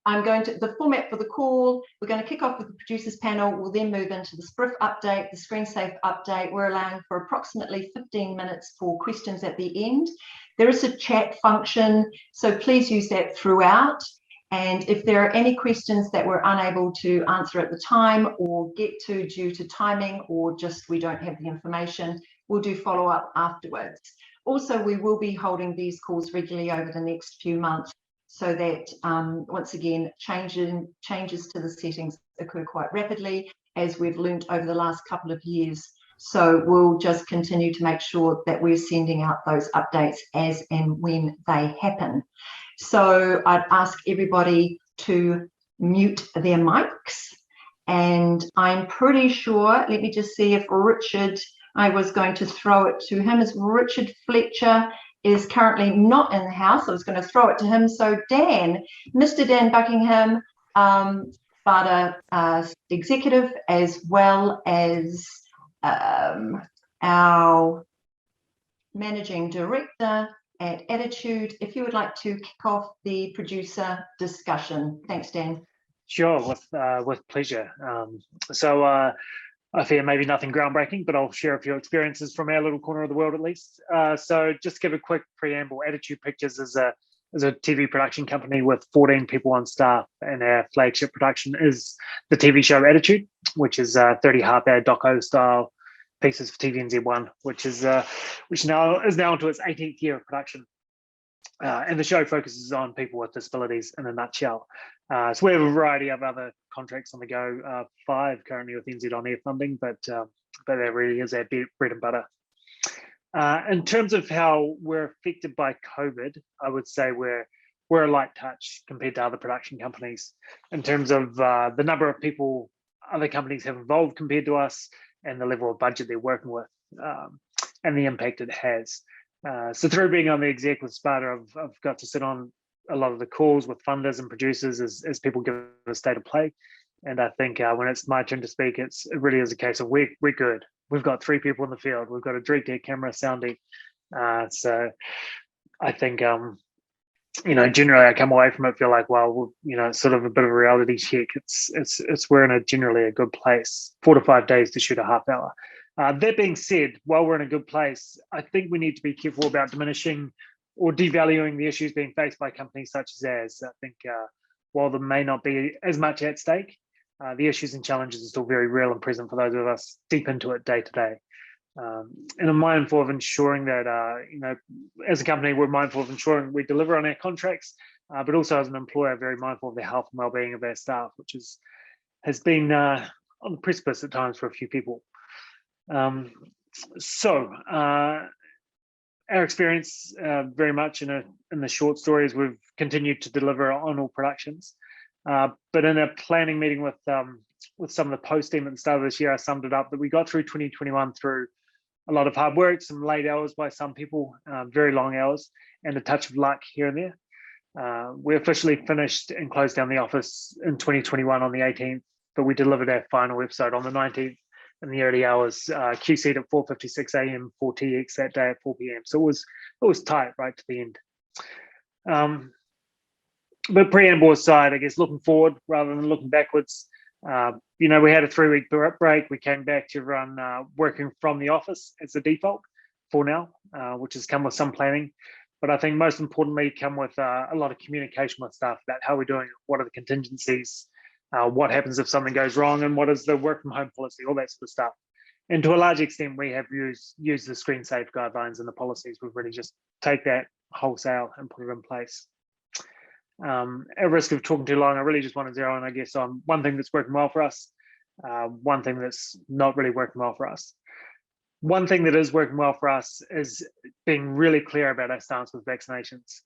the format for the call, we're going to kick off with the producers panel. We'll then move into the SPRIF update, the ScreenSafe update. We're allowing for approximately 15 minutes for questions at the end. There is a chat function, so please use that throughout. And if there are any questions that we're unable to answer at the time or get to due to timing, or just we don't have the information, we'll do follow up afterwards. Also, we will be holding these calls regularly over the next few months, so that once again, changes to the settings occur quite rapidly, as we've learnt over the last couple of years. So we'll just continue to make sure that we're sending out those updates as and when they happen. So I'd ask everybody to mute their mics. And I'm pretty sure, let me just see if Richard, I was going to throw it to him, as Richard Fletcher is currently not in the house. I was going to throw it to him. So Dan, Mr. Dan Buckingham, SPADA executive, as well as our managing director at Attitude, if you would like to kick off the producer discussion. Thanks, Dan. Sure, with pleasure. So I fear maybe nothing groundbreaking, but I'll share a few experiences from our little corner of the world at least. So just to give a quick preamble, Attitude Pictures is a TV production company with 14 people on staff, and our flagship production is the TV show Attitude, which is 30 half-hour doco style pieces for TV NZ1, which now is into its 18th year of production. And the show focuses on people with disabilities in a nutshell. So we have a variety of other contracts on the go, 5 currently with NZ On Air funding, but that really is our bread and butter. In terms of how we're affected by COVID, I would say we're a light touch compared to other production companies in terms of the number of people other companies have involved compared to us, and the level of budget they're working with, and the impact it has. So through being on the exec with SPADA, I've got to sit on a lot of the calls with funders and producers as people give a state of play. And I think when it's my turn to speak, it really is a case of we're good. We've got 3 people in the field. We've got a director, camera, sounding. So I think, generally I come away from it, feel like, well, it's sort of a bit of a reality check. We're in generally a good place. 4 to 5 days to shoot a half hour. That being said, while we're in a good place, I think we need to be careful about diminishing or devaluing the issues being faced by companies such as ours. I think while there may not be as much at stake, the issues and challenges are still very real and present for those of us deep into it day to day. And I'm mindful of ensuring that, as a company, we're mindful of ensuring we deliver on our contracts, but also as an employer, very mindful of the health and well-being of our staff, which has been on the precipice at times for a few people. Our experience very much in the short stories, we've continued to deliver on all productions. But in a planning meeting with some of the post team at the start of this year, I summed it up that we got through 2021 through a lot of hard work, some late hours by some people, very long hours, and a touch of luck here and there. We officially finished and closed down the office in 2021 on the 18th, but we delivered our final episode on the 19th in the early hours, QC'd at 4:56 a.m. for TX that day at 4 p.m. So it was tight right to the end. But preamble aside, I guess looking forward rather than looking backwards, we had a 3-week break. We came back to run working from the office as the default for now, which has come with some planning. But I think most importantly, come with a lot of communication with staff about how we're doing, what are the contingencies, what happens if something goes wrong, and what is the work from home policy, all that sort of stuff. And to a large extent, we have used the ScreenSafe guidelines and the policies. We've really just take that wholesale and put it in place. At risk of talking too long, I really just want to zero in, I guess, on one thing that's working well for us, one thing that's not really working well for us. One thing that is working well for us is being really clear about our stance with vaccinations.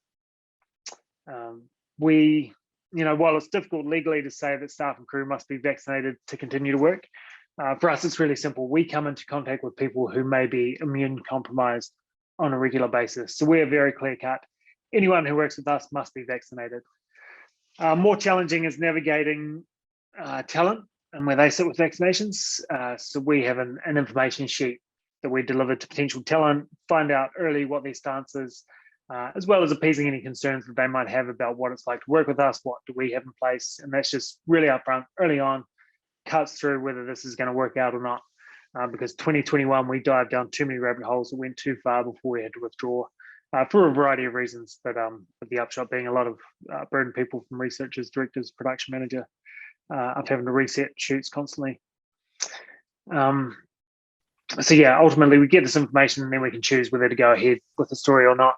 While it's difficult legally to say that staff and crew must be vaccinated to continue to work, for us, it's really simple. We come into contact with people who may be immune compromised on a regular basis. So we're very clear cut. Anyone who works with us must be vaccinated. More challenging is navigating talent and where they sit with vaccinations. So we have an information sheet that we deliver to potential talent, find out early what their stance is, as well as appeasing any concerns that they might have about what it's like to work with us, what do we have in place, and that's just really upfront, early on, cuts through whether this is going to work out or not. Because 2021, we dived down too many rabbit holes that went too far before we had to withdraw for a variety of reasons. But the upshot being a lot of burdened people from researchers, directors, production manager, of having to reset shoots constantly. So yeah, ultimately we get this information and then we can choose whether to go ahead with the story or not,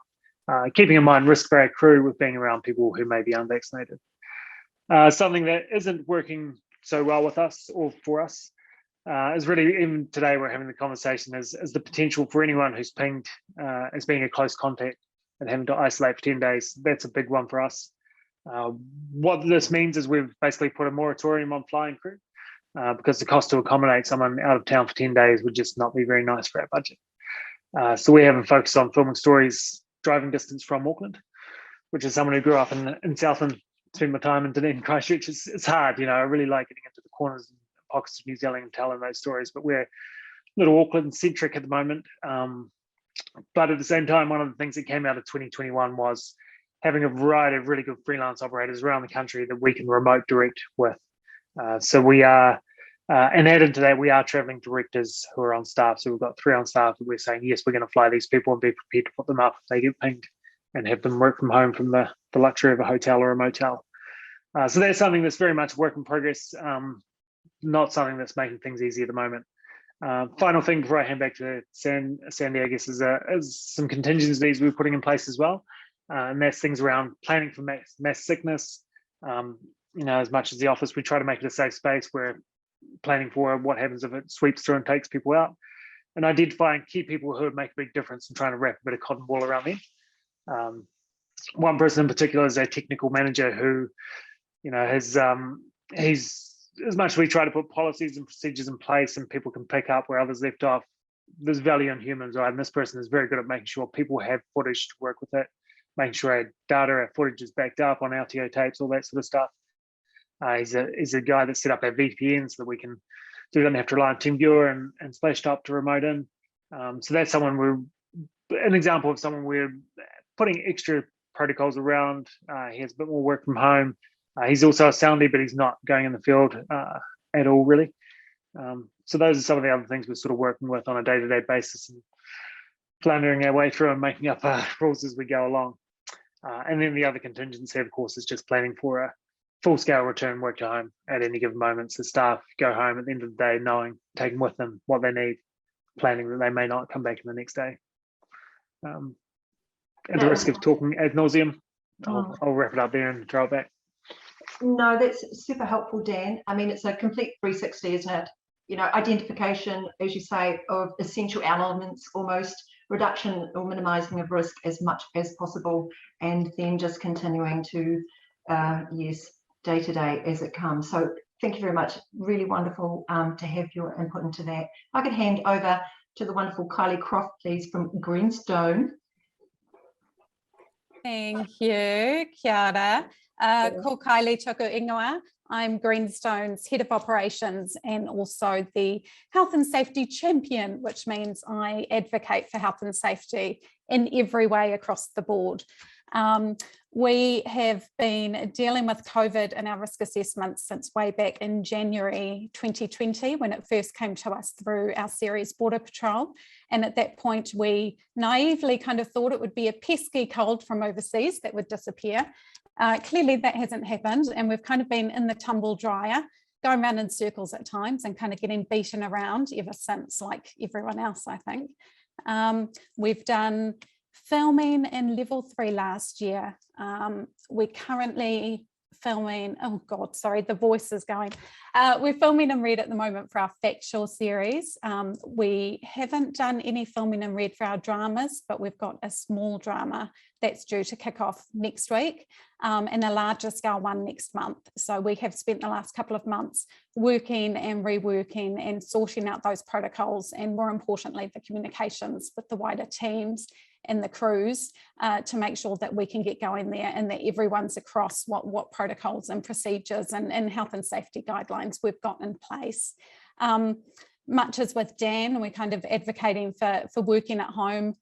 keeping in mind risk for our crew with being around people who may be unvaccinated. Something that isn't working so well with us or for us is really, even today we're having the conversation, is the potential for anyone who's pinged as being a close contact and having to isolate for 10 days. That's a big one for us. What this means is we've basically put a moratorium on flying crew because the cost to accommodate someone out of town for 10 days would just not be very nice for our budget. So we haven't focused on filming stories driving distance from Auckland, which is someone who grew up in Southland, spent my time in Dunedin, Christchurch. It's hard, I really like getting into the corners and pockets of New Zealand and telling those stories, but we're a little Auckland centric at the moment. But at the same time, one of the things that came out of 2021 was having a variety of really good freelance operators around the country that we can remote direct with. So we are, and added to that, we are traveling directors who are on staff. So we've got 3 on staff that we're saying, yes, we're going to fly these people and be prepared to put them up if they get pinged and have them work from home from the luxury of a hotel or a motel. So that's something that's very much work in progress, not something that's making things easy at the moment. Final thing before I hand back to Sandy, I guess, is some contingencies we're putting in place as well. And that's things around planning for mass sickness. As much as the office, we try to make it a safe space. We're planning for what happens if it sweeps through and takes people out, and identifying key people who would make a big difference and trying to wrap a bit of cotton wool around them. One person in particular is a technical manager who, he's as much as we try to put policies and procedures in place and people can pick up where others left off, there's value in humans, right? And this person is very good at making sure people have footage to work with it, making sure our data, our footage is backed up on LTO tapes, all that sort of stuff. He's a guy that set up our VPN so that we don't have to rely on TeamViewer and Splashtop to remote in. So that's an example of someone we're putting extra protocols around. He has a bit more work from home. He's also a soundy, but he's not going in the field at all, really. So those are some of the other things we're sort of working with on a day-to-day basis and floundering our way through and making up rules as we go along. And then the other contingency, of course, is just planning for a full-scale return work to home at any given moment. So staff go home at the end of the day taking with them what they need, planning that they may not come back in the next day. At the risk of talking ad nauseum, I'll wrap it up there and throw it back. No, that's super helpful, Dan. I mean, it's a complete 360, isn't it? Identification, as you say, of essential elements, almost reduction or minimizing of risk as much as possible, and then just continuing to, day to day as it comes. So thank you very much. Really wonderful to have your input into that. I could hand over to the wonderful Kylie Croft, please, from Greenstone. Thank you, Kia ora. Ko Kylie Tuku Ingoa. I'm Greenstone's Head of Operations and also the Health and Safety Champion, which means I advocate for health and safety in every way across the board. We have been dealing with COVID in our risk assessments since way back in January 2020 when it first came to us through our series Border Patrol. And at that point, we naively kind of thought it would be a pesky cold from overseas that would disappear. Clearly that hasn't happened, and we've kind of been in the tumble dryer, going around in circles at times and kind of getting beaten around ever since, like everyone else, I think. We've done filming in level 3 last year. We're currently filming, oh God, sorry, the voice is going. We're filming in red at the moment for our factual series. We haven't done any filming in red for our dramas, but we've got a small drama that's due to kick off next week and a larger scale one next month. So we have spent the last couple of months working and reworking and sorting out those protocols, and more importantly, the communications with the wider teams and the crews to make sure that we can get going there and that everyone's across what protocols and procedures and health and safety guidelines we've got in place. Much as with Dan, we're kind of advocating for working at home.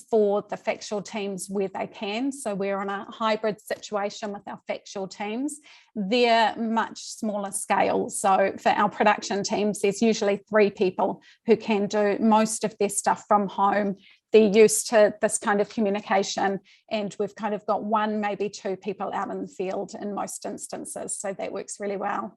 for the factual teams where they can. So we're on a hybrid situation with our factual teams. They're much smaller scale. So for our production teams, there's usually 3 people who can do most of their stuff from home. They're used to this kind of communication, and we've kind of got 1, maybe 2 people out in the field in most instances. So that works really well.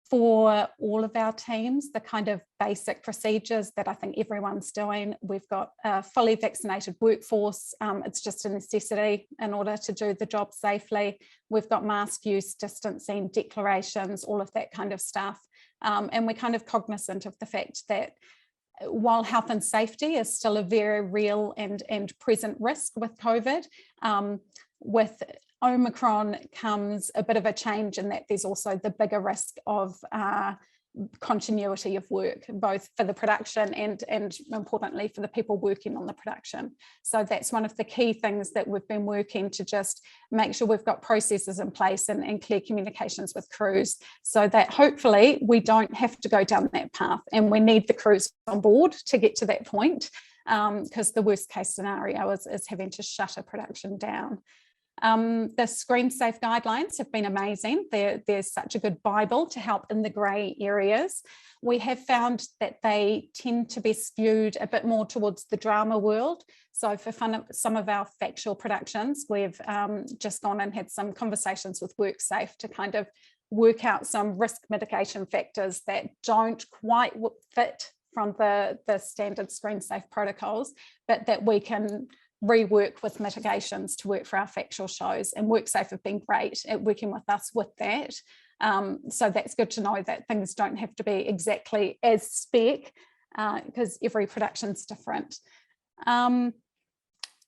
For all of our teams, the kind of basic procedures that I think everyone's doing, we've got a fully vaccinated workforce. It's just a necessity in order to do the job safely. We've got mask use, distancing, declarations, all of that kind of stuff. And we're kind of cognizant of the fact that while health and safety is still a very real and present risk with COVID, with Omicron comes a bit of a change in that there's also the bigger risk of continuity of work, both for the production and importantly for the people working on the production. So that's one of the key things that we've been working to just make sure we've got processes in place and clear communications with crews, so that hopefully we don't have to go down that path, and we need the crews on board to get to that point, because the worst case scenario is having to shut a production down. The ScreenSafe guidelines have been amazing. They're such a good Bible to help in the grey areas. We have found that they tend to be skewed a bit more towards the drama world. So for some of our factual productions, we've just gone and had some conversations with WorkSafe to kind of work out some risk mitigation factors that don't quite fit from the standard ScreenSafe protocols, but that we can rework with mitigations to work for our factual shows, and WorkSafe have been great at working with us with that. So that's good to know that things don't have to be exactly as spec, because every production's different.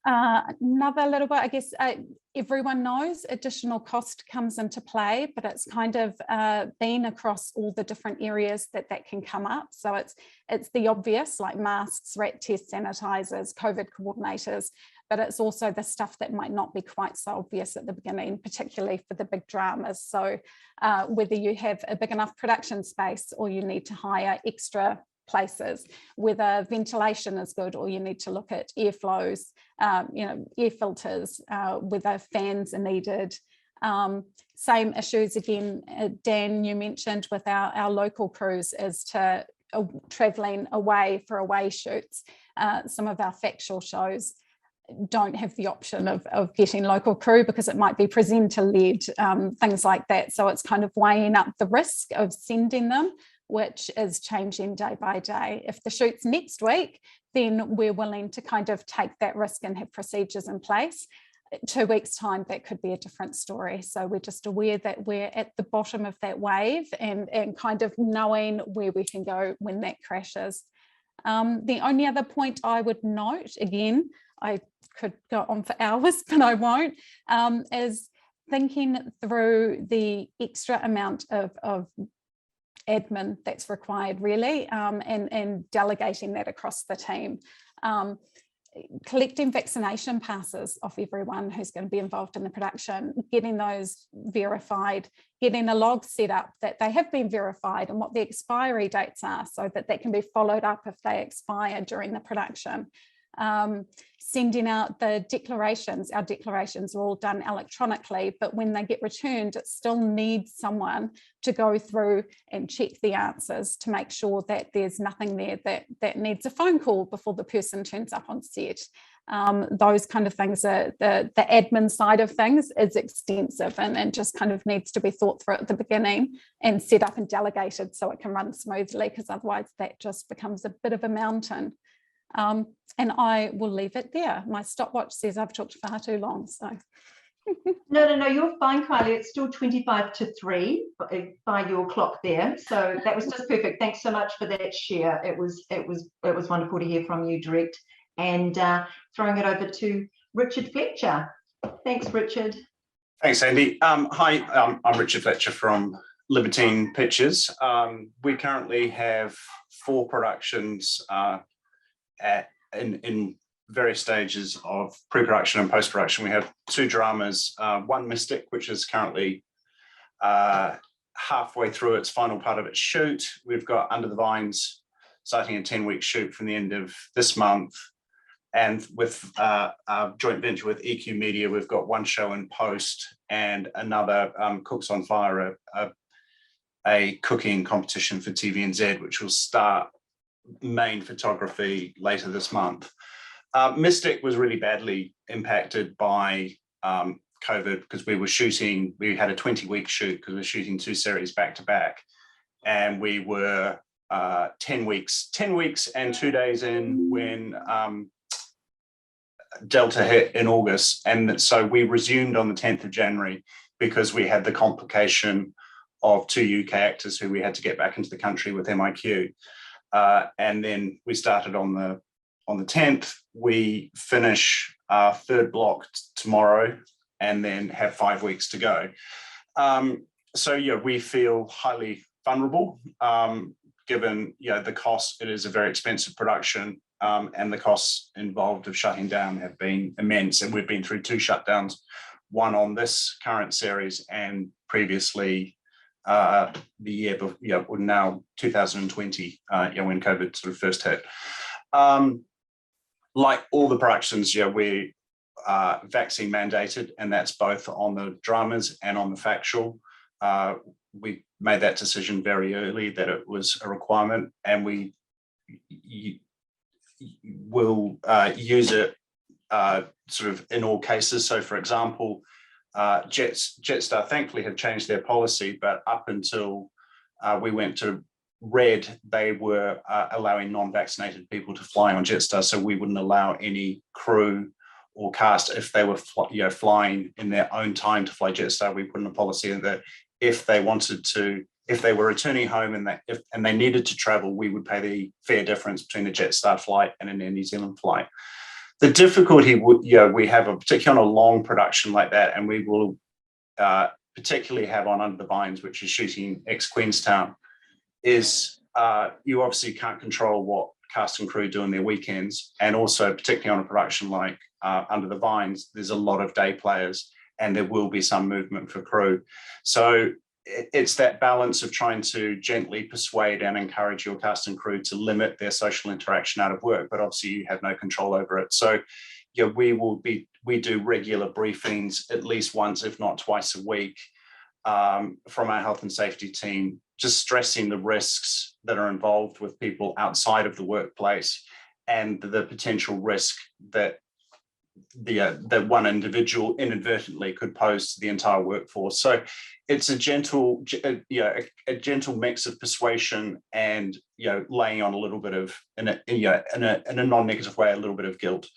Another little bit, I guess, everyone knows additional cost comes into play, but it's kind of been across all the different areas that can come up. So it's the obvious, like masks, rat tests, sanitizers, COVID coordinators, but it's also the stuff that might not be quite so obvious at the beginning, particularly for the big dramas. So whether you have a big enough production space or you need to hire extra places, whether ventilation is good or you need to look at airflows, air filters, whether fans are needed. Same issues again, Dan, you mentioned with our local crews as to travelling away for away shoots. Some of our factual shows don't have the option of getting local crew because it might be presenter-led, things like that. So it's kind of weighing up the risk of sending them, which is changing day by day. If the shoot's next week, then we're willing to kind of take that risk and have procedures in place. 2 weeks' time, that could be a different story. So we're just aware that we're at the bottom of that wave and kind of knowing where we can go when that crashes. The only other point I would note, again, I could go on for hours, but I won't, is thinking through the extra amount of admin that's required, really, and delegating that across the team. Collecting vaccination passes off everyone who's going to be involved in the production, getting those verified, getting a log set up that they have been verified and what the expiry dates are so that can be followed up if they expire during the production. Sending out the declarations. Our declarations are all done electronically, but when they get returned, it still needs someone to go through and check the answers to make sure that there's nothing there that needs a phone call before the person turns up on set. Those kind of things, the admin side of things is extensive and just kind of needs to be thought through at the beginning and set up and delegated so it can run smoothly, because otherwise that just becomes a bit of a mountain. And I will leave it there. My stopwatch says I've talked far too long, so. No, you're fine, Kylie. It's still 25 to 3 by your clock there. So that was just perfect. Thanks so much for that share. It was wonderful to hear from you direct. And throwing it over to Richard Fletcher. Thanks, Richard. Thanks, Andy. Hi, I'm Richard Fletcher from Libertine Pictures. We currently have 4 productions in various stages of pre-production and post-production. We have 2 dramas, one Mystic, which is currently halfway through its final part of its shoot. We've got Under the Vines starting a 10-week shoot from the end of this month. and with our joint venture with EQ Media, we've got one show in post and another Cooks on Fire, a cooking competition for TVNZ, which will start main photography later this month. Mystic was really badly impacted by COVID because we had a 20-week shoot because we were shooting 2 series back to back, and we were 10 weeks and 2 days in when Delta hit in August. And so we resumed on the 10th of January because we had the complication of 2 UK actors who we had to get back into the country with MIQ. And then we started on the 10th. We finish our 3rd block tomorrow and then have 5 weeks to go. So yeah, we feel highly vulnerable given the cost. It is a very expensive production, and the costs involved of shutting down have been immense. And we've been through 2 shutdowns, one on this current series and previously the year before, now 2020, when COVID sort of first hit. Like all the productions, we vaccine mandated, and that's both on the dramas and on the factual. We made that decision very early that it was a requirement, and we will use it sort of in all cases. So, for example, Jetstar thankfully have changed their policy, but up until we went to red, they were allowing non-vaccinated people to fly on Jetstar, so we wouldn't allow any crew or cast if they were flying in their own time to fly Jetstar. We put in a policy that if they wanted to, if they were returning home and they needed to travel, we would pay the fare difference between a Jetstar flight and an Air New Zealand flight. The difficulty we have, particularly on a long production like that, and we will particularly have on Under the Vines, which is shooting ex-Queenstown, is you obviously can't control what cast and crew do in their weekends. And also, particularly on a production like Under the Vines, there's a lot of day players and there will be some movement for crew. So it's that balance of trying to gently persuade and encourage your cast and crew to limit their social interaction out of work, but obviously you have no control over it. So we do regular briefings at least once, if not twice a week, from our health and safety team, just stressing the risks that are involved with people outside of the workplace and the potential risk that that one individual inadvertently could pose to the entire workforce. So it's a gentle mix of persuasion and laying on a little bit of in a non-negative way, a little bit of guilt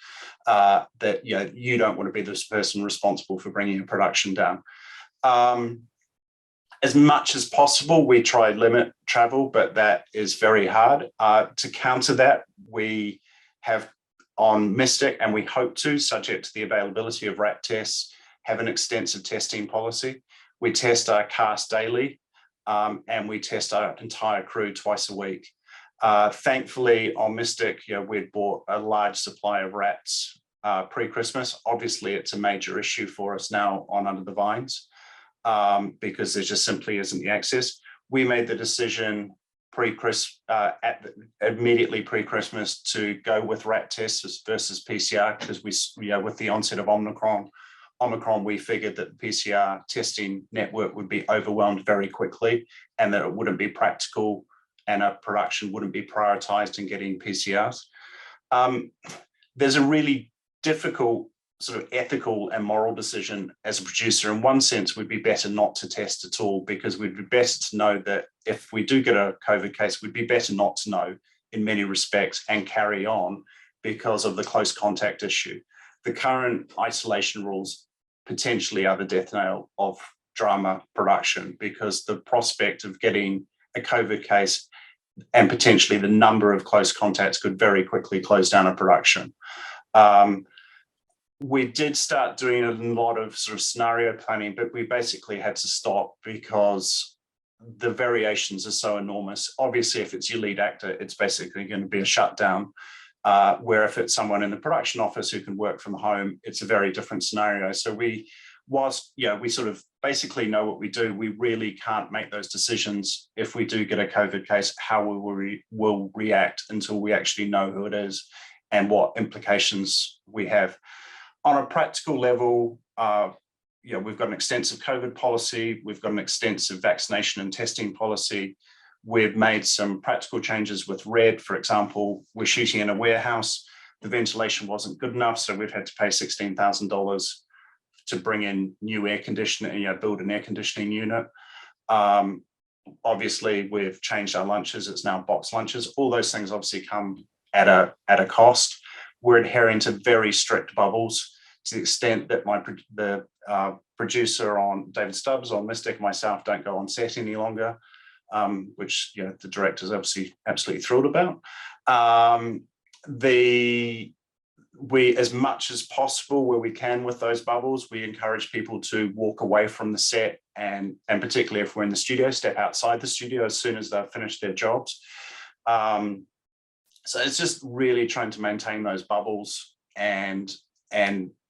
that you don't want to be this person responsible for bringing a production down. As much as possible, we try limit travel, but that is very hard. To counter that, we have on Mystic, and we hope to, subject to the availability of RAT tests, have an extensive testing policy. We test our cast daily, and we test our entire crew twice a week. Thankfully, on Mystic, we'd bought a large supply of RATs pre-Christmas. Obviously, it's a major issue for us now on Under the Vines, because there just simply isn't the access. We made the decision immediately pre-Christmas to go with RAT tests versus PCR, because with the onset of Omicron, we figured that the PCR testing network would be overwhelmed very quickly and that it wouldn't be practical and our production wouldn't be prioritized in getting PCRs. There's a really difficult sort of ethical and moral decision as a producer. In one sense, we'd be better not to test at all, because we'd be better to know that if we do get a COVID case, we'd be better not to know in many respects and carry on because of the close contact issue. The current isolation rules potentially are the death knell of drama production, because the prospect of getting a COVID case and potentially the number of close contacts could very quickly close down a production. We did start doing a lot of sort of scenario planning, but we basically had to stop because the variations are so enormous. Obviously, if it's your lead actor, it's basically going to be a shutdown, where if it's someone in the production office who can work from home, it's a very different scenario. So we sort of basically know what we do. We really can't make those decisions if we do get a COVID case, how we will react until we actually know who it is. what implications we have. On a practical level, we've got an extensive COVID policy, we've got an extensive vaccination and testing policy. We've made some practical changes with RED. For example, we're shooting in a warehouse. The ventilation wasn't good enough, so we've had to pay $16,000 to bring in new air conditioning, build an air conditioning unit. Obviously, we've changed our lunches. It's now box lunches. All those things obviously come at a cost. We're adhering to very strict bubbles to the extent that the producer on David Stubbs on Mystic and myself don't go on set any longer, which the director's obviously absolutely thrilled about. We, as much as possible where we can with those bubbles, we encourage people to walk away from the set, and particularly if we're in the studio, step outside the studio as soon as they've finished their jobs. So it's just really trying to maintain those bubbles, and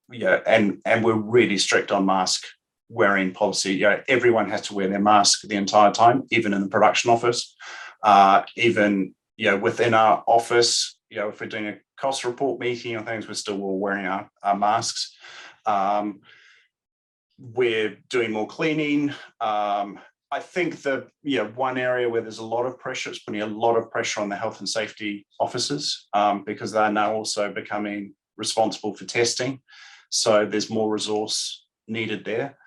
we're really strict on mask wearing policy. Everyone has to wear their mask the entire time, even in the production office, even within our office. If we're doing a cost report meeting or things, we're still all wearing our masks. We're doing more cleaning. I think one area where there's a lot of pressure, it's putting a lot of pressure on the health and safety officers, because they're now also becoming responsible for testing. So there's more resource needed there.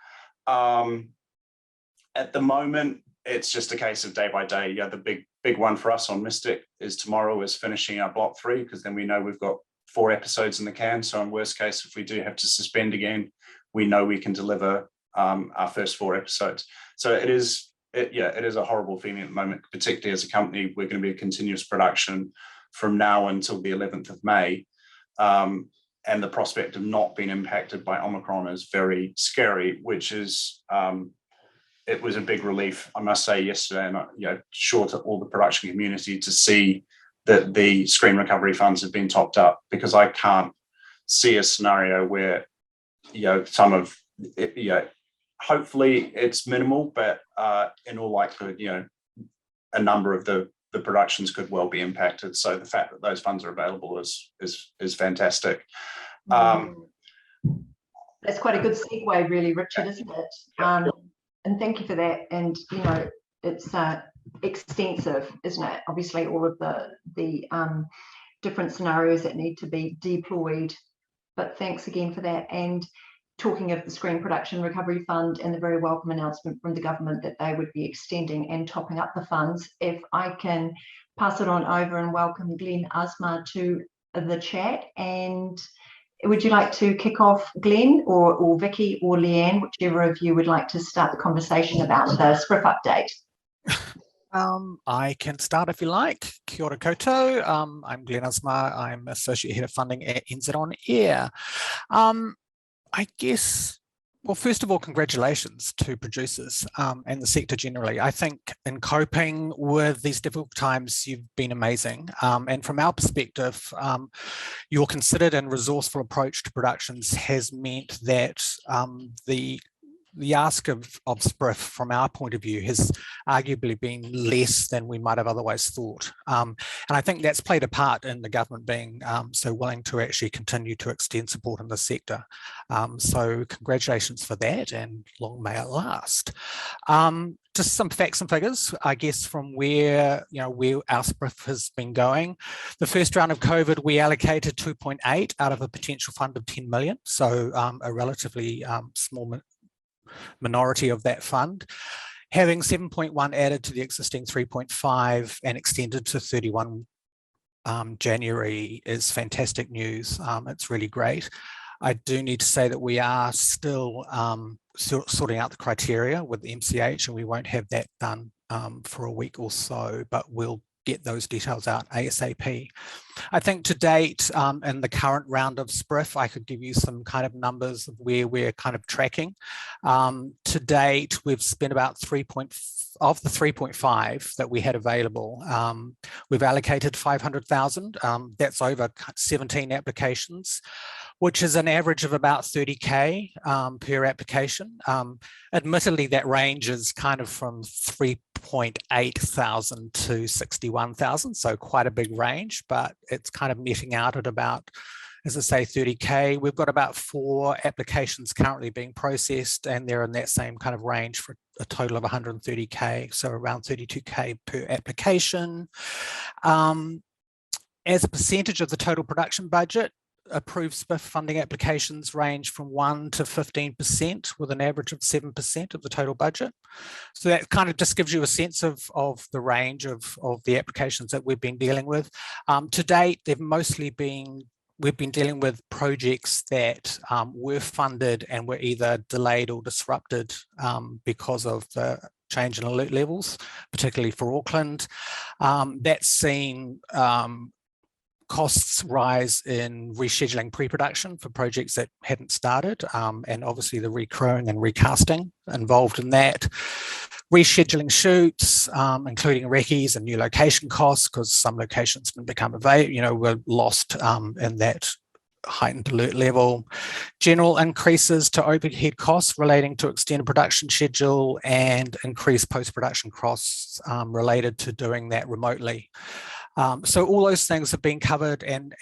At the moment, it's just a case of day by day. The big one for us on Mystic is tomorrow is finishing our block 3, because then we know we've got 4 episodes in the can. So in worst case, if we do have to suspend again, we know we can deliver our first 4 episodes. So it is a horrible feeling at the moment, particularly as a company. We're going to be a continuous production from now until the 11th of May. And the prospect of not being impacted by Omicron is very scary, which is, it was a big relief, I must say, yesterday, and sure to all the production community to see that the screen recovery funds have been topped up, because I can't see a scenario where, hopefully it's minimal, but in all likelihood, a number of the productions could well be impacted. So the fact that those funds are available is fantastic. That's quite a good segue, really, Richard, isn't it? And thank you for that. And it's extensive, isn't it? Obviously, all of the different scenarios that need to be deployed. But thanks again for that. And talking of the Screen Production Recovery Fund and the very welcome announcement from the government that they would be extending and topping up the funds, if I can pass it on over and welcome Glenn Usmar to the chat. And would you like to kick off, Glenn, or Vicki or Leanne, whichever of you would like to start the conversation about the SPRIF update? I can start if you like. Kia ora koutou. I'm Glenn Usmar. I'm Associate Head of Funding at NZOA. I guess, well, first of all, congratulations to producers and the sector generally. I think in coping with these difficult times, you've been amazing. And from our perspective, your considered and resourceful approach to productions has meant that the ask of SPRIF from our point of view has arguably been less than we might have otherwise thought. And I think that's played a part in the government being so willing to actually continue to extend support in the sector. So congratulations for that, and long may it last. Just some facts and figures, I guess, from where our SPRIF has been going. The first round of COVID, we allocated 2.8 out of a potential fund of 10 million. So a relatively small minority of that fund. Having 7.1 added to the existing 3.5 and extended to 31 January is fantastic news. It's really great. I do need to say that we are still sorting out the criteria with the MCH, and we won't have that done for a week or so, but we'll get those details out ASAP. I think to date, in the current round of SPRIF, I could give you some kind of numbers of where we're kind of tracking. To date, we've spent about of the 3.5 that we had available, we've allocated 500,000. That's over 17 applications. which is an average of about 30K per application. Admittedly, that range is kind of from 3.8 thousand to 61,000, so quite a big range, but it's kind of netting out at about, as I say, 30K. We've got about 4 applications currently being processed, and they're in that same kind of range for a total of 130K, so around 32K per application. As a percentage of the total production budget, approved SPIF funding applications range from 1 to 15%, with an average of 7% of the total budget. So that kind of just gives you a sense of the range of the applications that we've been dealing with. To date, they've mostly been, we've been dealing with projects that were funded and were either delayed or disrupted because of the change in alert levels, particularly for Auckland. That's seen costs rise in rescheduling pre-production for projects that hadn't started, and obviously the recrewing and recasting involved in that. Rescheduling shoots, including recce's and new location costs, because some locations didn't become available, were lost in that heightened alert level. General increases to overhead costs relating to extended production schedule and increased post-production costs related to doing that remotely. So all those things have been covered and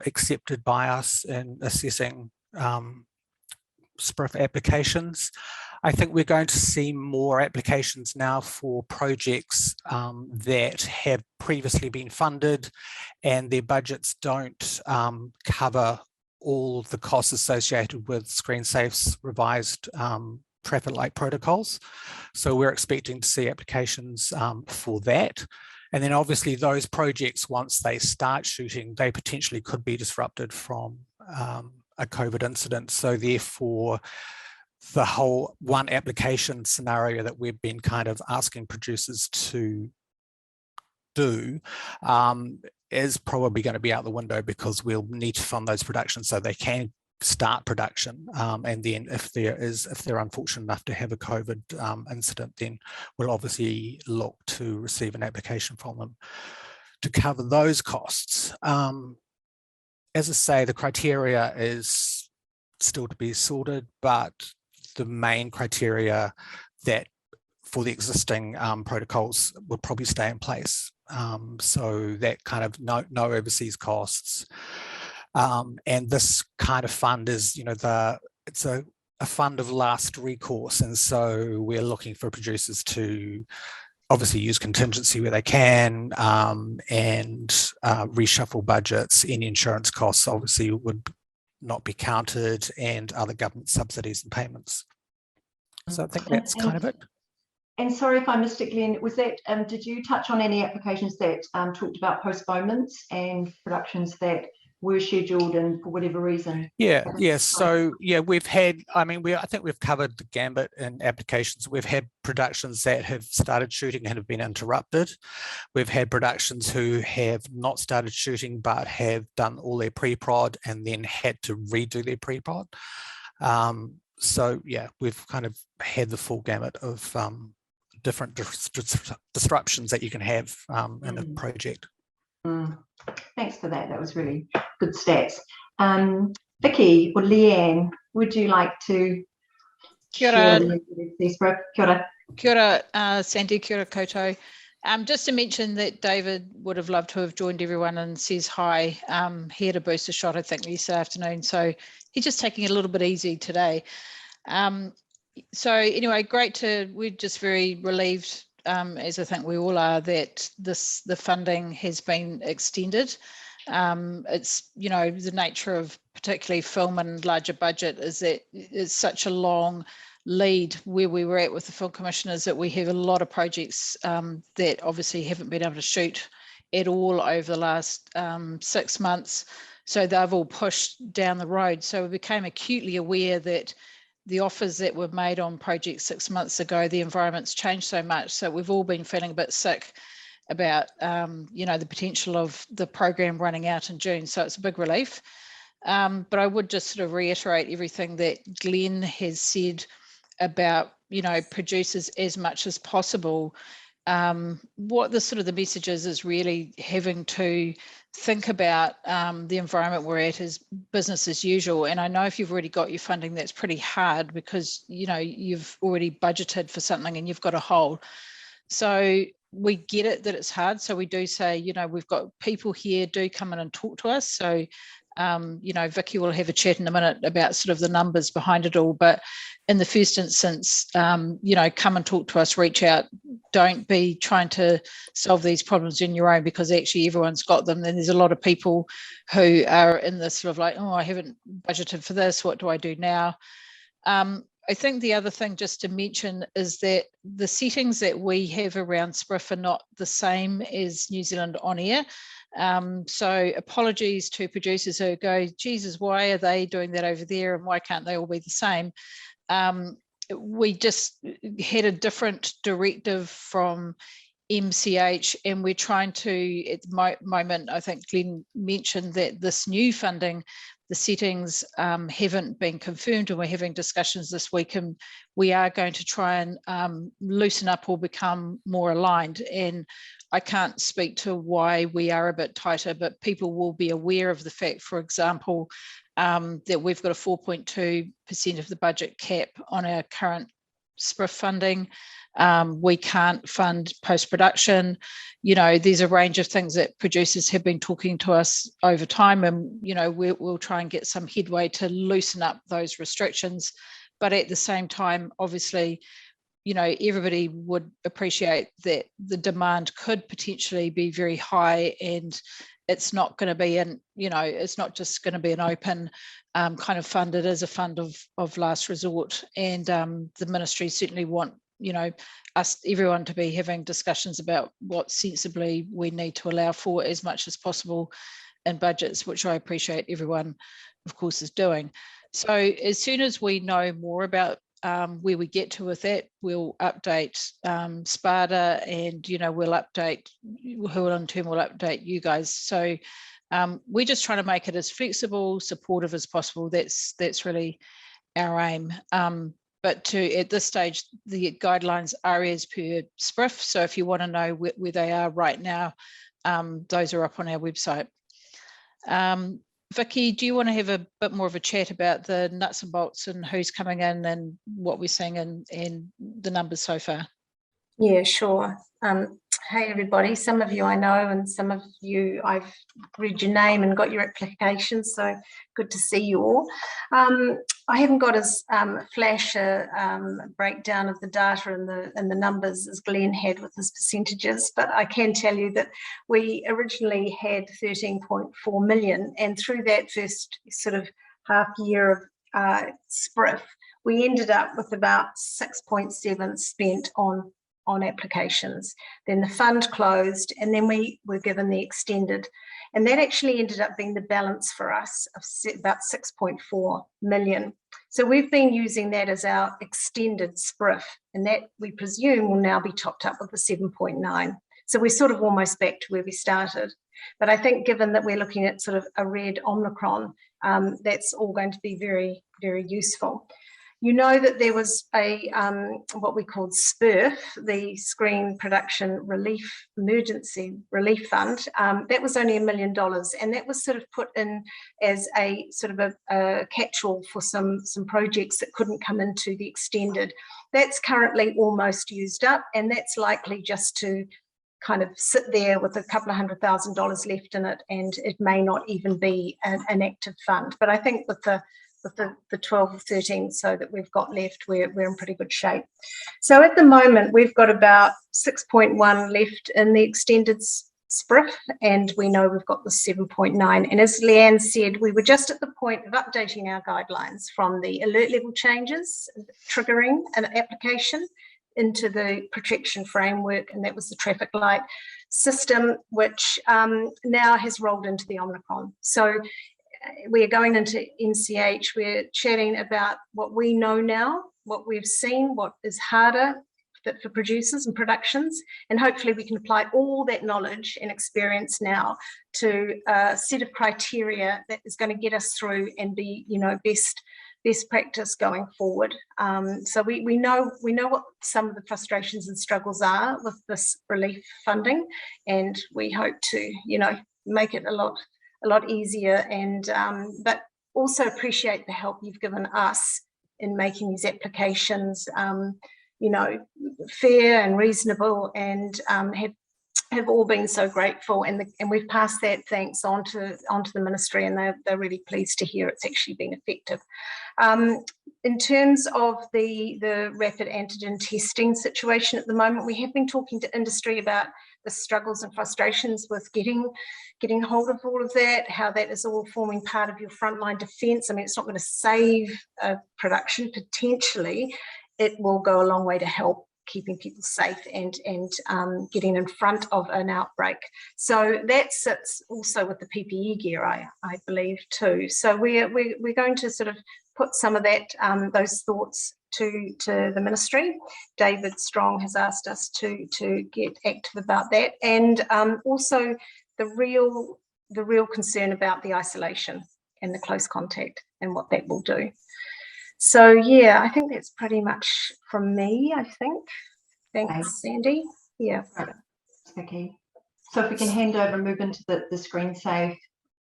accepted by us in assessing SPRIF applications. I think we're going to see more applications now for projects that have previously been funded and their budgets don't cover all of the costs associated with ScreenSafe's revised traffic light protocols. So we're expecting to see applications for that. And then obviously those projects, once they start shooting, they potentially could be disrupted from a COVID incident. So therefore, the whole one application scenario that we've been kind of asking producers to do is probably going to be out the window, because we'll need to fund those productions so they can start production, and then if they're unfortunate enough to have a COVID incident, then we'll obviously look to receive an application from them to cover those costs. As I say, the criteria is still to be sorted, but the main criteria that for the existing protocols would probably stay in place. So that kind of no overseas costs. And this kind of fund is, it's a fund of last recourse. And so we're looking for producers to obviously use contingency where they can, and reshuffle budgets. Any insurance costs obviously would not be counted, and other government subsidies and payments. So I think that's kind of it. And sorry if I missed it, Glenn, was that, did you touch on any applications that talked about postponements and productions that were scheduled and for whatever reason? Yeah. So yeah, we've had, I think we've covered the gambit in applications. We've had productions that have started shooting and have been interrupted. We've had productions who have not started shooting but have done all their pre-prod and then had to redo their pre-prod. So yeah, we've kind of had the full gamut of different disruptions that you can have in a project. Thanks for that. That was really good stats. Vicki or Leanne, would you like to? Kia ora. Kia ora. Kia ora, Sandy, kia ora koutou. Just to mention that David would have loved to have joined everyone and says hi. He had a booster shot, I think, yesterday afternoon. So he's just taking it a little bit easy today. So anyway, we're just very relieved, as I think we all are, that the funding has been extended. It's, the nature of particularly film and larger budget is that it's such a long lead where we were at with the film commissioners, that we have a lot of projects that obviously haven't been able to shoot at all over the last 6 months. So they've all pushed down the road. So we became acutely aware that the offers that were made on projects 6 months ago, the environment's changed so much. So we've all been feeling a bit sick about, the potential of the program running out in June. So it's a big relief. But I would just sort of reiterate everything that Glenn has said about, producers as much as possible what the sort of the message is really having to think about the environment we're at is business as usual. And I know if you've already got your funding, that's pretty hard because, you know, you've already budgeted for something and you've got a hole. So we get it that it's hard. So we do say, you know, we've got people here, do come in and talk to us. So, you know, Vicki will have a chat in a minute about sort of the numbers behind it all. But in the first instance, you know, come and talk to us, reach out. Don't be trying to solve these problems in your own, because actually everyone's got them. Then there's a lot of people who are in this sort of like, oh, I haven't budgeted for this. What do I do now? I think the other thing just to mention is that the settings that we have around SPRIF are not the same as New Zealand On Air. So apologies to producers who go, Jesus, why are they doing that over there and why can't they all be the same? We just had a different directive from MCH, and we're trying to, at the moment, I think Glenn mentioned that this new funding, the settings haven't been confirmed, and we're having discussions this week, and we are going to try and loosen up or become more aligned. And I can't speak to why we are a bit tighter, but people will be aware of the fact, for example, that we've got a 4.2% of the budget cap on our current SPRIF funding. We can't fund post-production. You know, there's a range of things that producers have been talking to us over time, and, you know, we'll try and get some headway to loosen up those restrictions. But at the same time, obviously, you know, everybody would appreciate that the demand could potentially be very high, and it's not going to be in, you know, it's not just going to be an open kind of fund. It is a fund of last resort, and the ministry certainly want, you know, everyone to be having discussions about what sensibly we need to allow for as much as possible in budgets, which I appreciate everyone, of course, is doing. So as soon as we know more about where we get to with that, we'll update SPADA, and, you know, we'll update who in turn will update you guys. So we're just trying to make it as flexible, supportive as possible. That's really our aim. But at this stage, the guidelines are as per SPRIF. So if you want to know where they are right now, those are up on our website. Vicki, do you want to have a bit more of a chat about the nuts and bolts and who's coming in and what we're seeing and the numbers so far? Yeah, sure. Hey, everybody. Some of you I know, and some of you I've read your name and got your applications, so good to see you all. I haven't got as flash a breakdown of the data and the numbers as Glenn had with his percentages, but I can tell you that we originally had 13.4 million, and through that first sort of half year of SPRIF, we ended up with about 6.7 spent on applications. Then the fund closed, and then we were given the extended, and that actually ended up being the balance for us of about 6.4 million. So we've been using that as our extended SPRIF, and that we presume will now be topped up with the 7.9. So we're sort of almost back to where we started. But I think given that we're looking at sort of a red Omicron, that's all going to be very, very useful. You know that there was a what we called SPRF, the Screen Production Relief Emergency Relief Fund. That was only $1 million, and that was sort of put in as a sort of a catch-all for some projects that couldn't come into the extended. That's currently almost used up, and that's likely just to kind of sit there with a couple of $100,000 left in it, and it may not even be an active fund. But I think with the 12 or 13 so that we've got left, we're in pretty good shape. So at the moment, we've got about 6.1 left in the extended SPRIF, and we know we've got the 7.9. And as Leanne said, we were just at the point of updating our guidelines from the alert level changes, triggering an application into the protection framework, and that was the traffic light system, which now has rolled into the Omicron. So we're going into NCH, we're chatting about what we know now, what we've seen, what is harder for producers and productions, and hopefully we can apply all that knowledge and experience now to a set of criteria that is going to get us through and be, you know, best best practice going forward. So we know what some of the frustrations and struggles are with this relief funding, and we hope to, make it a lot easier, and but also appreciate the help you've given us in making these applications, fair and reasonable, and have all been so grateful, and we've passed that thanks onto the ministry, and they're really pleased to hear it's actually been effective. In terms of the rapid antigen testing situation at the moment, we have been talking to industry about the struggles and frustrations with getting hold of all of that, how that is all forming part of your frontline defence. I mean, it's not going to save production potentially. It will go a long way to help keeping people safe and getting in front of an outbreak. So that sits also with the PPE gear, I believe too. So we're going to sort of put some of that those thoughts to the ministry. David Strong has asked us to get active about that, and also the real concern about the isolation and the close contact and what that will do. So yeah, I think that's pretty much from me, I think. Thanks, Sandy. Yeah. Okay. So if we can hand over and move into the ScreenSafe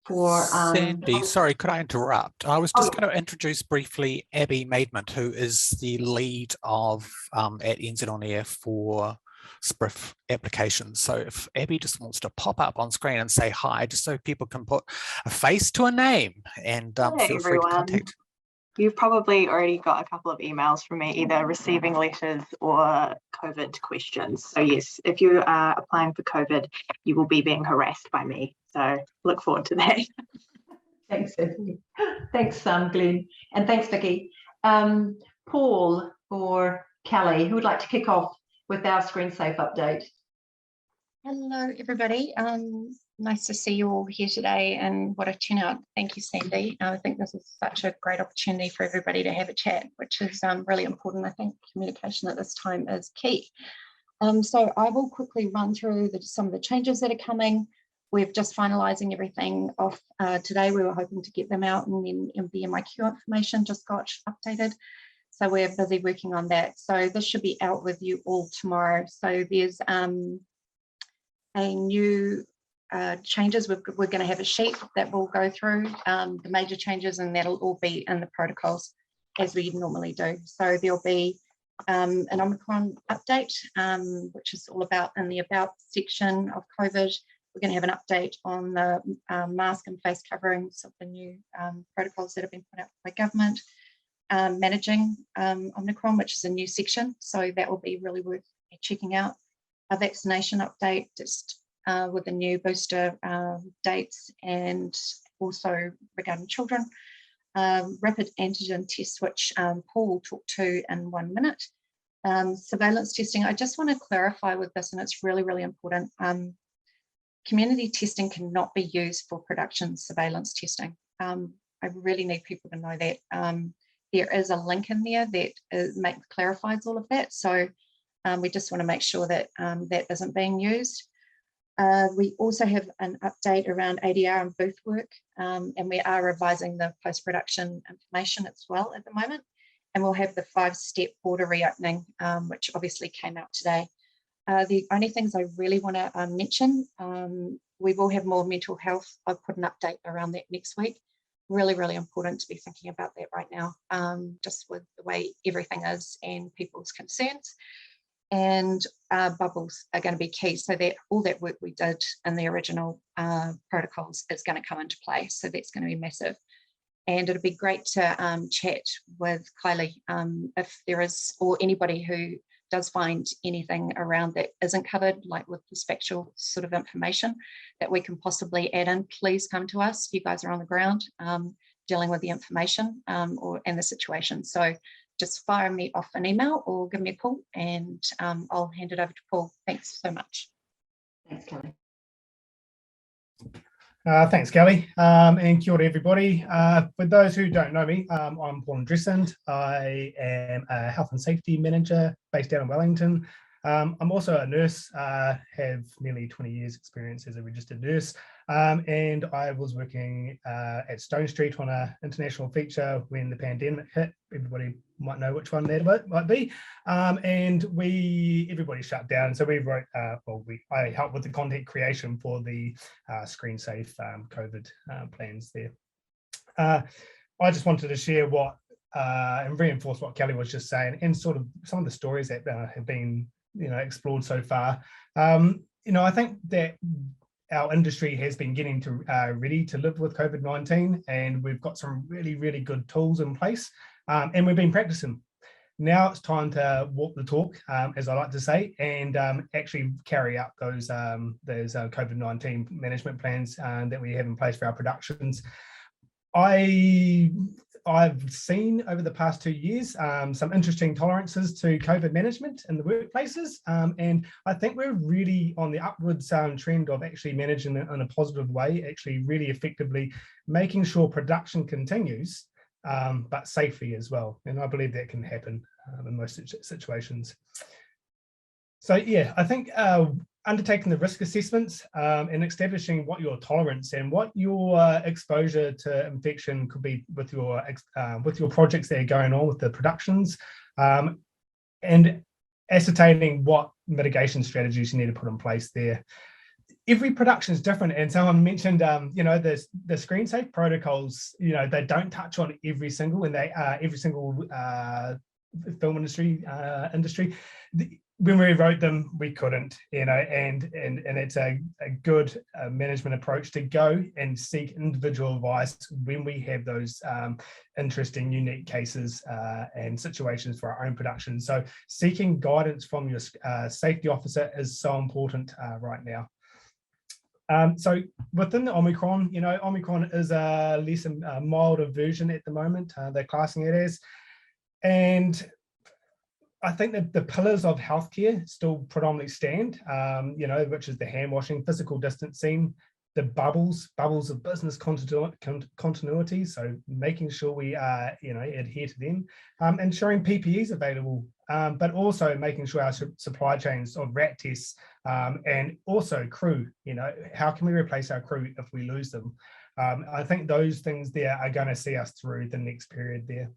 for Sandy, sorry, could I interrupt? I was just going to introduce briefly Abby Maidment, who is the lead of at NZ Air for SPRIF applications. So if Abby just wants to pop up on screen and say hi, just so people can put a face to a name, and feel free to contact. You've probably already got a couple of emails from me, either receiving letters or COVID questions. So yes, if you are applying for COVID, you will be being harassed by me. So look forward to that. Thanks, Vicky. Thanks, Glenn. And thanks, Vicki. Paul or Kelly, who would like to kick off with our ScreenSafe update? Hello, everybody. Nice to see you all here today, and what a turnout. Thank you, Sandy. I think this is such a great opportunity for everybody to have a chat, which is really important. I think communication at this time is key. So I will quickly run through some of the changes that are coming. We're just finalising everything off today. We were hoping to get them out, and then the MIQ information just got updated. So we're busy working on that. So this should be out with you all tomorrow. So there's a new changes. We're going to have a sheet that we'll go through the major changes, and that'll all be in the protocols as we normally do. So there'll be an Omicron update, which is all about in the about section of COVID. We're going to have an update on the mask and face coverings of the new protocols that have been put out by government. Managing Omicron, which is a new section, so that will be really worth checking out. A vaccination update, just with the new booster dates, and also regarding children. Rapid antigen tests, which Paul will talk to in 1 minute. Surveillance testing, I just want to clarify with this, and it's really, really important. Community testing cannot be used for production surveillance testing. I really need people to know that. There is a link in there that clarifies all of that. So we just want to make sure that that isn't being used. We also have an update around ADR and booth work, and we are revising the post-production information as well at the moment. And we'll have the 5-step border reopening, which obviously came out today. The only things I really want to mention, we will have more mental health. I'll put an update around that next week. Really, really important to be thinking about that right now, just with the way everything is and people's concerns. And bubbles are going to be key, so that all that work we did in the original protocols is going to come into play. So that's going to be massive. And it'll be great to chat with Kylie if there is, or anybody who does find anything around that isn't covered, like with the factual sort of information that we can possibly add in. Please come to us. You guys are on the ground dealing with the information and the situation. So just fire me off an email or give me a call, and I'll hand it over to Paul. Thanks so much. Thanks, Kelly. Thanks, Kelly, and kia ora, everybody. For those who don't know me, I'm Paul Andreassend. I am a health and safety manager based down in Wellington. I'm also a nurse, have nearly 20 years experience as a registered nurse, and I was working at Stone Street on an international feature when the pandemic hit. Everybody might know which one that might be, and everybody shut down. So we wrote, I helped with the content creation for the ScreenSafe COVID plans there. I just wanted to share what and reinforce what Kelly was just saying, and sort of some of the stories that have been explored so far. I think that our industry has been getting to ready to live with COVID-19, and we've got some really, really good tools in place, and we've been practicing. Now it's time to walk the talk, as I like to say, and actually carry out those COVID-19 management plans that we have in place for our productions. I've seen over the past 2 years some interesting tolerances to COVID management in the workplaces, and I think we're really on the upwards trend of actually managing it in a positive way, actually really effectively making sure production continues, but safely as well. And I believe that can happen in most situations. So yeah, I think undertaking the risk assessments and establishing what your tolerance and what your exposure to infection could be with your projects that are going on with the productions, and ascertaining what mitigation strategies you need to put in place there. Every production is different, and someone mentioned the ScreenSafe protocols. They don't touch on every single film industry. When we wrote them, we couldn't, and it's a good management approach to go and seek individual advice when we have those interesting, unique cases and situations for our own production. So seeking guidance from your safety officer is so important right now. So within the Omicron, Omicron is a less milder version at the moment. They're classing it as, and I think that the pillars of healthcare still predominantly stand, which is the hand washing, physical distancing, the bubbles of business continuity. So making sure we adhere to them, ensuring PPEs available, but also making sure our supply chains of rat tests, and also crew. How can we replace our crew if we lose them? I think those things there are going to see us through the next period there.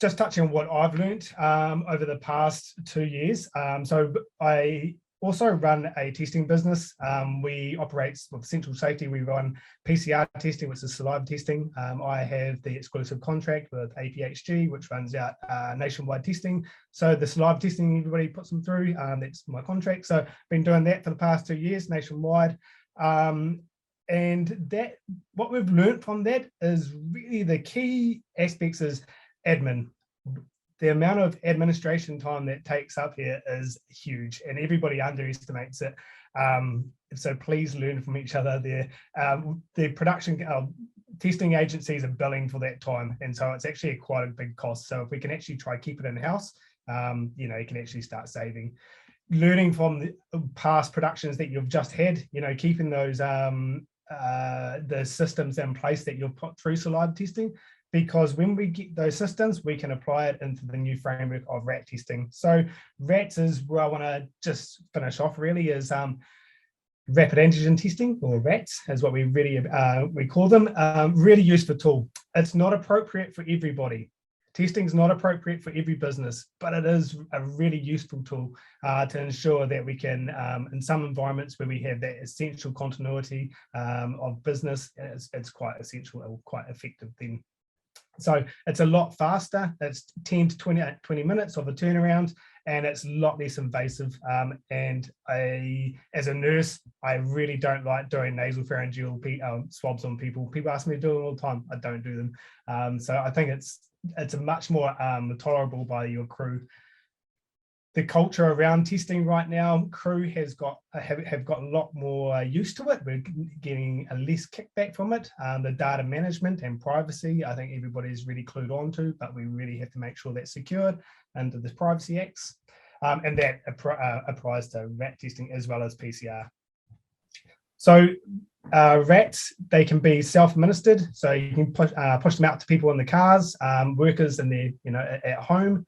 Just touching on what I've learned over the past 2 years. So I also run a testing business. We operate with Central Safety. We run PCR testing, which is saliva testing. I have the exclusive contract with APHG, which runs out nationwide testing. So the saliva testing, everybody puts them through. That's my contract. So I've been doing that for the past 2 years nationwide. And that, what we've learned from that is really the key aspects is admin. The amount of administration time that takes up here is huge, and everybody underestimates it. So please learn from each other there. The production testing agencies are billing for that time, and so it's actually quite a big cost. So if we can actually try keep it in-house, you can actually start saving. Learning from the past productions that you've just had, keeping those the systems in place that you've put through saliva testing, because when we get those systems, we can apply it into the new framework of rat testing. So rats is where I want to just finish off really, is rapid antigen testing, or RATs is what we really we call them. Really useful tool. It's not appropriate for everybody. Testing is not appropriate for every business, but it is a really useful tool to ensure that we can, in some environments where we have that essential continuity of business, it's quite essential or quite effective then. So it's a lot faster. It's 10 to 20 minutes of a turnaround, and it's a lot less invasive. And as a nurse, I really don't like doing nasopharyngeal swabs on people. People ask me to do it all the time. I don't do them. So I think it's a much more tolerable by your crew. The culture around testing right now, crew have got a lot more used to it. We're getting a less kickback from it. The data management and privacy, I think everybody's really clued on to, but we really have to make sure that's secured under the Privacy Acts. And that applies to rat testing as well as PCR. So rats, they can be self-administered, so you can push them out to people in the cars, workers in their, at home.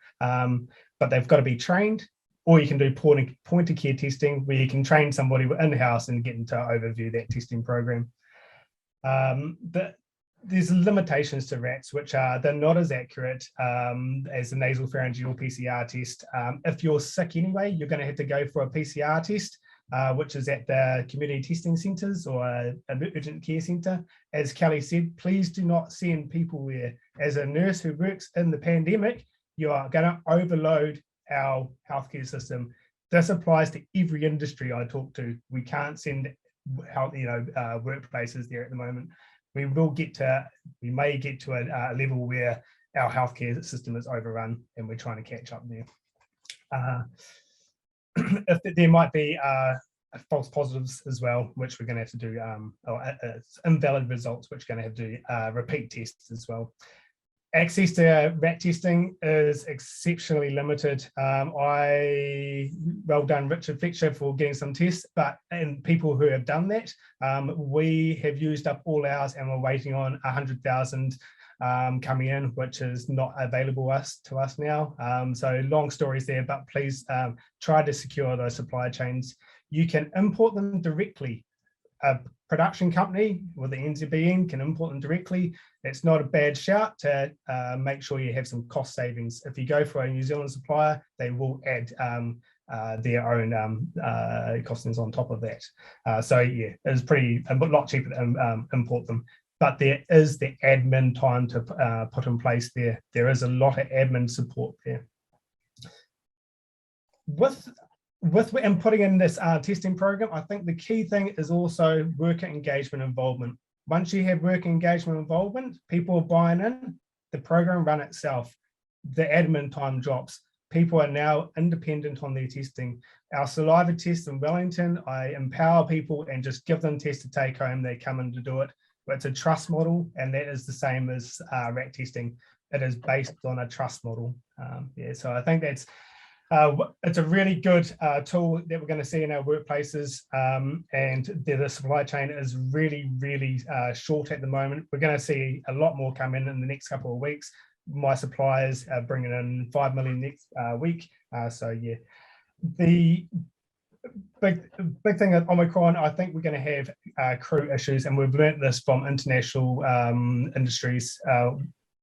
but they've got to be trained. Or you can do point of care testing, where you can train somebody in-house and get them to overview that testing program. There's limitations to RATs, which are they're not as accurate as the nasal pharyngeal PCR test. If you're sick anyway, you're going to have to go for a PCR test, which is at the community testing centres or an urgent care centre. As Kelly said, please do not send people there. As a nurse who works in the pandemic, you are going to overload our healthcare system. This applies to every industry I talk to. We can't send workplaces there at the moment. We may get to a level where our healthcare system is overrun and we're trying to catch up there. If there might be false positives as well, which we're going to have to do, or invalid results, which we're going to have to do repeat tests as well. Access to RAT testing is exceptionally limited. Well done, Richard Fletcher, for getting some tests, and people who have done that, we have used up all ours and we're waiting on 100,000 coming in, which is not available to us now. So long stories there, but please try to secure those supply chains. You can import them directly. A production company with the NZBN can import them directly. It's not a bad shout to make sure you have some cost savings. If you go for a New Zealand supplier, they will add their own costings on top of that. So yeah, it's a lot cheaper to import them. But there is the admin time to put in place there. There is a lot of admin support there. And putting in this testing program, I think the key thing is also worker engagement involvement. Once you have worker engagement involvement, people are buying in, the program run itself. The admin time drops. People are now independent on their testing. Our saliva test in Wellington, I empower people and just give them tests to take home. They come in to do it. But it's a trust model, and that is the same as RAT testing. It is based on a trust model. So I think that's it's a really good tool that we're going to see in our workplaces, and the supply chain is really, really short at the moment. We're going to see a lot more come in the next couple of weeks. My suppliers are bringing in 5 million next week. So yeah, the big thing at Omicron, I think we're going to have crew issues, and we've learnt this from international industries,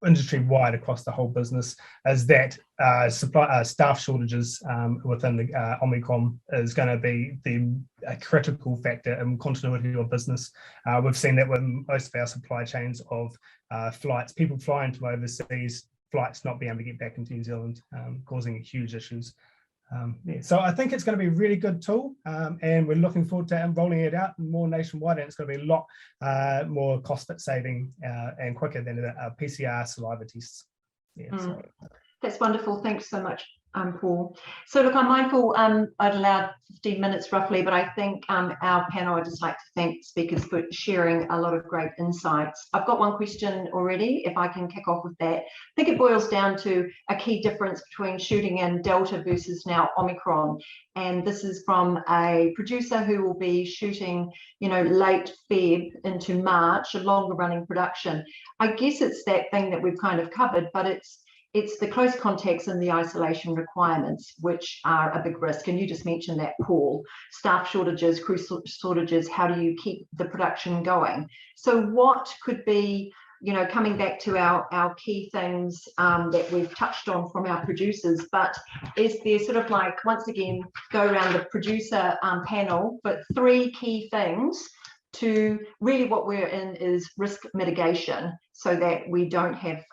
industry-wide across the whole business, is that staff shortages within the Omicron is going to be a critical factor in continuity of business. We've seen that with most of our supply chains of flights, people flying from overseas, flights not being able to get back into New Zealand, causing huge issues. So I think it's going to be a really good tool, and we're looking forward to rolling it out more nationwide, and it's going to be a lot more cost saving and quicker than a PCR saliva tests. So. That's wonderful. Thanks so much, Paul. So look, I'm mindful I'd allowed 15 minutes roughly, but I think our panel, I'd just like to thank speakers for sharing a lot of great insights. I've got one question already, if I can kick off with that. I think it boils down to a key difference between shooting in Delta versus now Omicron. And this is from a producer who will be shooting, late Feb into March, a longer running production. I guess it's that thing that we've kind of covered, but it's the close contacts and the isolation requirements, which are a big risk. And you just mentioned that, Paul, staff shortages, crew shortages, how do you keep the production going? So what could be, coming back to our key things that we've touched on from our producers, but is there sort of like, once again, go around the producer panel, but 3 key things to really what we're in is risk mitigation, so that we don't have,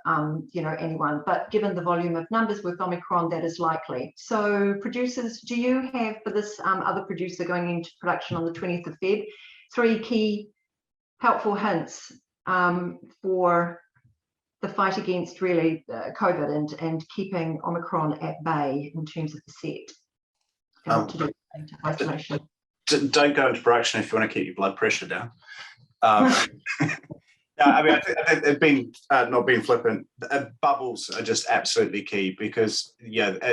anyone, but given the volume of numbers with Omicron, that is likely. So producers, do you have for this other producer going into production on the 20th of Feb, 3 key helpful hints for the fight against really COVID and keeping Omicron at bay in terms of the set? To do isolation. Don't go into production if you want to keep your blood pressure down. I think not being flippant, bubbles are just absolutely key, because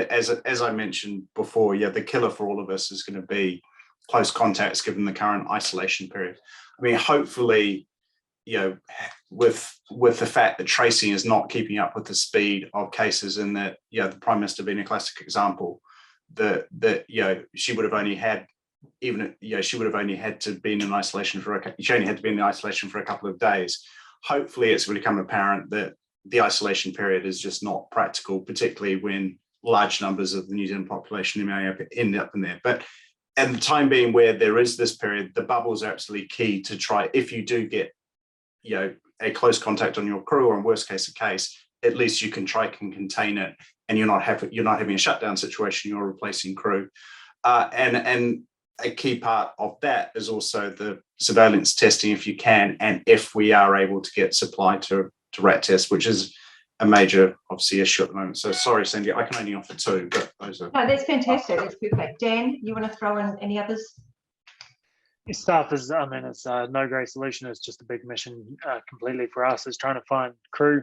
as I mentioned before, the killer for all of us is going to be close contacts given the current isolation period. I mean, hopefully, with the fact that tracing is not keeping up with the speed of cases, and that, the Prime Minister being a classic example, that she would have only had to be in isolation for a couple of days. Hopefully it's become apparent that the isolation period is just not practical, particularly when large numbers of the New Zealand population may end up in there. But at the time being where there is this period, the bubbles are absolutely key to try. If you do get, a close contact on your crew, or in worst case a case, at least you can contain it, and you're not having a shutdown situation. You're replacing crew, and a key part of that is also the surveillance testing, if you can, and if we are able to get supply to rat tests, which is a major, obviously, issue at the moment. So sorry, Sandy, I can only offer 2, but those are... No, that's fantastic. That's perfect. Dan, you want to throw in any others? Staff is, it's no great solution. It's just a big mission completely for us, is trying to find crew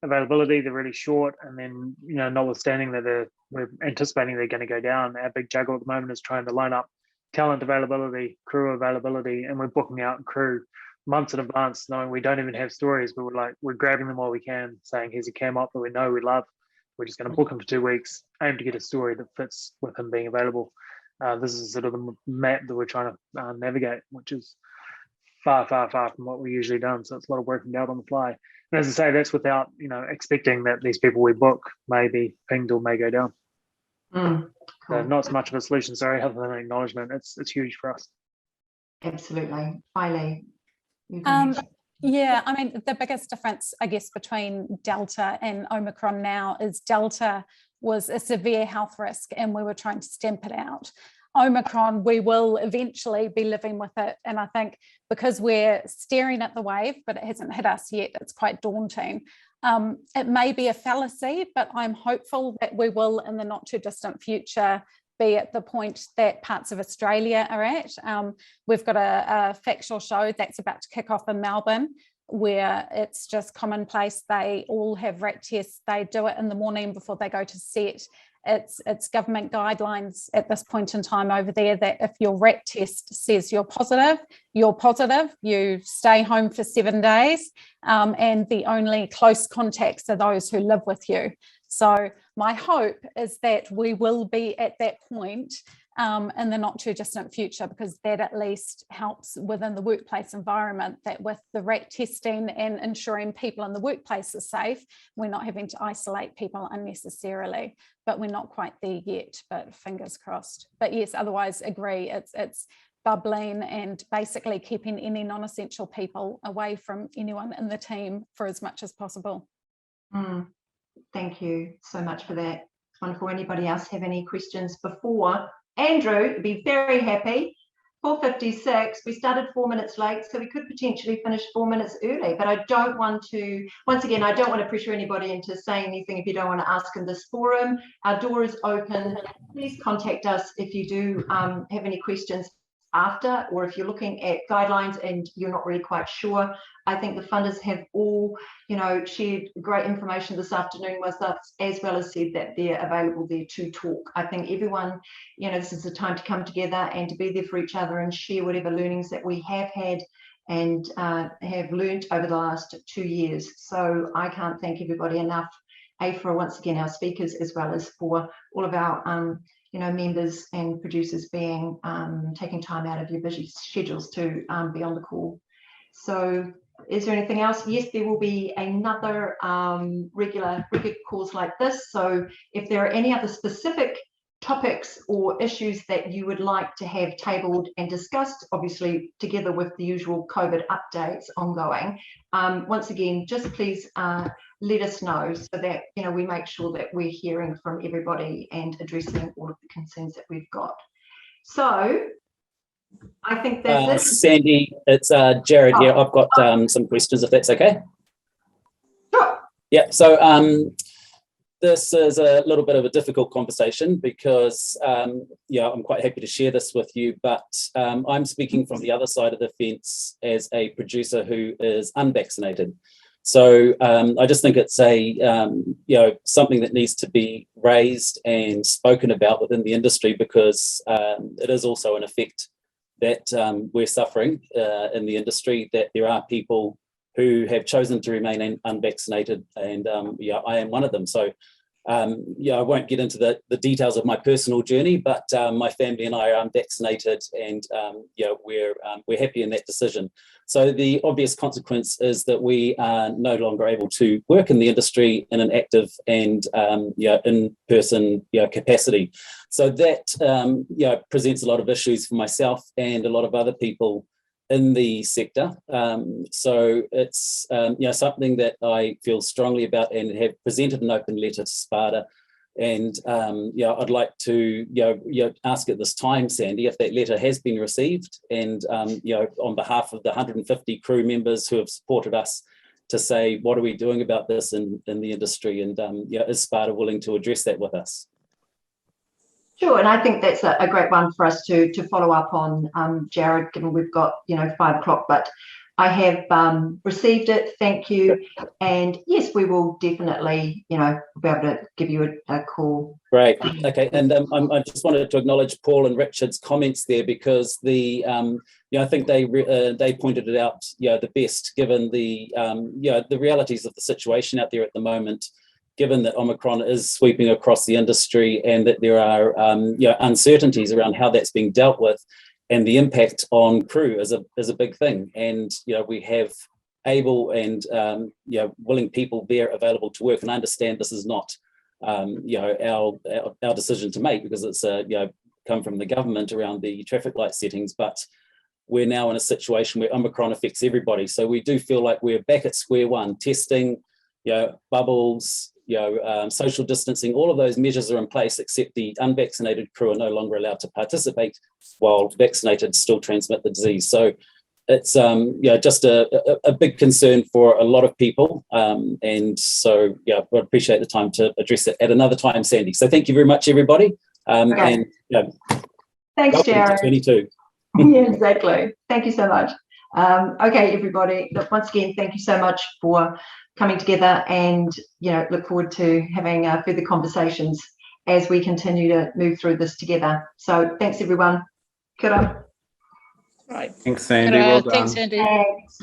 availability. They're really short, and then, notwithstanding that we're anticipating they're going to go down, our big juggle at the moment is trying to line up talent availability, crew availability, and we're booking out crew months in advance, knowing we don't even have stories, but we're grabbing them while we can, saying here's a cam op that we know we love. We're just going to book him for 2 weeks, aim to get a story that fits with him being available. This is sort of the map that we're trying to navigate, which is far, far, far from what we usually done. So it's a lot of working out on the fly. And as I say, that's without, expecting that these people we book may be pinged or may go down. Cool. So not so much of a solution, sorry, other than an acknowledgement. It's huge for us. Absolutely. Kylie. Yeah, the biggest difference, I guess, between Delta and Omicron now is Delta was a severe health risk and we were trying to stamp it out. Omicron, we will eventually be living with it. And I think because we're staring at the wave, but it hasn't hit us yet, it's quite daunting. It may be a fallacy, but I'm hopeful that we will, in the not too distant future, be at the point that parts of Australia are at. We've got a factual show that's about to kick off in Melbourne, where it's just commonplace. They all have rat tests. They do it in the morning before they go to set. It's government guidelines at this point in time over there that if your rat test says you're positive, you stay home for 7 days, and the only close contacts are those who live with you. So my hope is that we will be at that point in the not too distant future, because that at least helps within the workplace environment, that with the rat testing and ensuring people in the workplace are safe, we're not having to isolate people unnecessarily. But we're not quite there yet, but fingers crossed. But yes, otherwise agree, it's bubbling and basically keeping any non-essential people away from anyone in the team for as much as possible. Thank you so much for that. It's wonderful. Anybody else have any questions before? Andrew would be very happy. 4:56, we started 4 minutes late, so we could potentially finish 4 minutes early, but I don't want to, once again, I don't want to pressure anybody into saying anything if you don't want to ask in this forum. Our door is open. Please contact us if you do have any questions after, or if you're looking at guidelines and you're not really quite sure. I think the funders have all, shared great information this afternoon with us, as well as said that they're available there to talk. I think everyone, this is the time to come together and to be there for each other and share whatever learnings that we have had and have learnt over the last 2 years. So I can't thank everybody enough, for once again our speakers, as well as for all of our members and producers being taking time out of your busy schedules to be on the call. So is there anything else? Yes, there will be another regular calls like this. So if there are any other specific topics or issues that you would like to have tabled and discussed, obviously together with the usual COVID updates ongoing, once again, just please let us know so that we make sure that we're hearing from everybody and addressing all of the concerns that we've got. So I think that's it. Sandy, it's Jared here. I've got some questions, if that's okay. Sure. Yeah, so this is a little bit of a difficult conversation because, I'm quite happy to share this with you, but I'm speaking from the other side of the fence as a producer who is unvaccinated. So I just think it's something that needs to be raised and spoken about within the industry, because it is also an effect that we're suffering in the industry, that there are people who have chosen to remain unvaccinated, and yeah, I am one of them. So yeah, I won't get into the details of my personal journey, but my family and I are unvaccinated, and yeah, we're happy in that decision. So the obvious consequence is that we are no longer able to work in the industry in an active and yeah, in-person capacity. So that yeah, presents a lot of issues for myself and a lot of other people in the sector. So it's something that I feel strongly about and have presented an open letter to SPADA. And I'd like to ask at this time, Sandy, if that letter has been received, and on behalf of the 150 crew members who have supported us, to say, what are we doing about this in the industry, and is SPADA willing to address that with us? Sure, and I think that's a great one for us to follow up on, Jared, given we've got 5 o'clock, but I have received it, thank you, and yes, we will definitely be able to give you a call. Great, okay, and I just wanted to acknowledge Paul and Richard's comments there, because the I think they pointed it out the best, given the the realities of the situation out there at the moment, given that Omicron is sweeping across the industry, and that there are uncertainties around how that's being dealt with, and the impact on crew is a big thing. And we have able and willing people there available to work. And I understand this is not our decision to make, because it's come from the government around the traffic light settings, but we're now in a situation where Omicron affects everybody. So we do feel like we're back at square one. Testing, bubbles, social distancing, all of those measures are in place, except the unvaccinated crew are no longer allowed to participate, while vaccinated still transmit the disease. So it's just a big concern for a lot of people, and so I appreciate the time to address it at another time, Sandy. So thank you very much, everybody. Okay. And thanks, Jared. 22. Yeah, exactly. Thank you so much. Okay, everybody. Look, once again, thank you so much for coming together, and look forward to having further conversations as we continue to move through this together. So thanks, everyone. Good up. Right. Thanks, Sandy. Well done. Thanks, Sandy. Thanks.